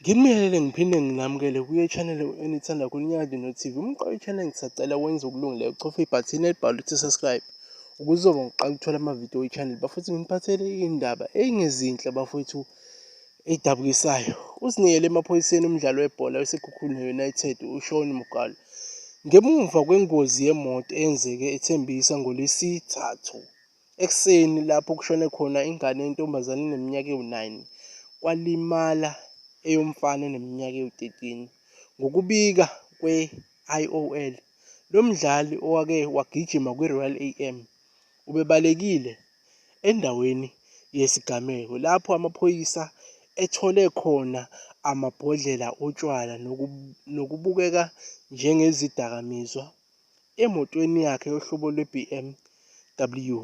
Ngimiyelele ngiphinde nginamukele kuye channel enithanda kuNyanda no-TV. Umqoka i-channel ngisacela wenze okulungileyo ucofa ibhathini elibhalwe ukuthi subscribe ukuze uzoba ngiqala ukuthola amavidiyo we-channel. Bafethu ngiphathele indaba engezinhle bafethu edabukisayo. Uzinikele emaphoyiseni umdlali webhola weSekhukhune United uShaun Mogaila ngemuva kwengozi yemoto eyenzeke eThembisa ngoLwesithathu ekuseni lapho kushone khona ingane yentombazane eneminyaka ewu-9 kwalimala eyomfana eneminyaka ewu-13. Ngokubika kwe-IOL, lo mdlali owake wagijima kwi-Royal AM ubebalekile endaweni yesigameko lapho amaphoyisa ethole khona amabhodlela otshwala nokubukeka njengezidakamizwa emotweni yakhe yohlobo lwe-BMW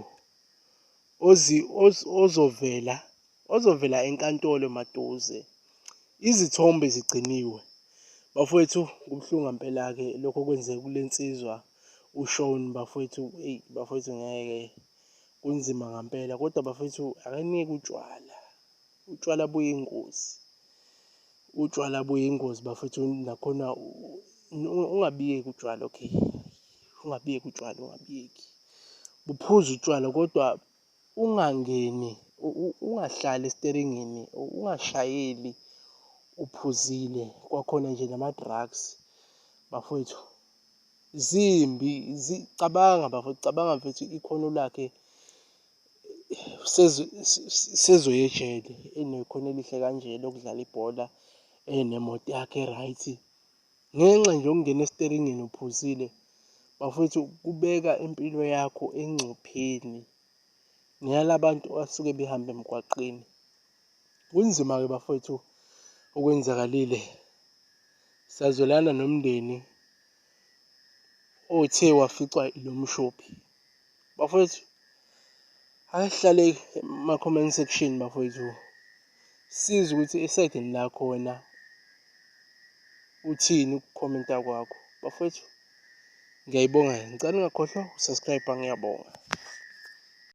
ozovela enkantolo maduze. Izithombe zigciniwe. Bafowethu kubuhlungu impela-ke lokho kwenzeka kule nsizwa uShaun bafowethu. Bafowethu ngeke kunzima ngampela, kodwa bafowethu akanike utshwala. Utshwala buyingozi. Utshwala buyingozi bafowethu, nakhona ungabiyeki utshwala. Okay, ungabiyeki utshwala, ungabiyeki. Buphuza utshwala kodwa ungangeni, ungahlali esiteringini, ungashayeli uphuzile. Kwakhona nje nama-drugs bafowethu zimbi. Cabanga bafowethu, cabanga mfethu, ikhono lakhe sezoya ejele enekhono elihle kanje lokudlala ibhola nemoto yakhe right, ngenxa nje yokungena esiteringini uphuzile bafowethu kubeka impilo yakho engcupheni neyalabantu asuke behamba emgwaqeni. Kunzima-ke bafowethu okwenzakalile. Sazwelana nomndeni othe waficwa ilo mshophi. Bafowethu asihlale ema-comment section bafowethu, sizwe ukuthi esayidini lakho wena uthini ukukhomenta kwakho. Bafowethu ngiyayibonga, ngicela ungakhohlwa ukusubscribe, ngiyabonga.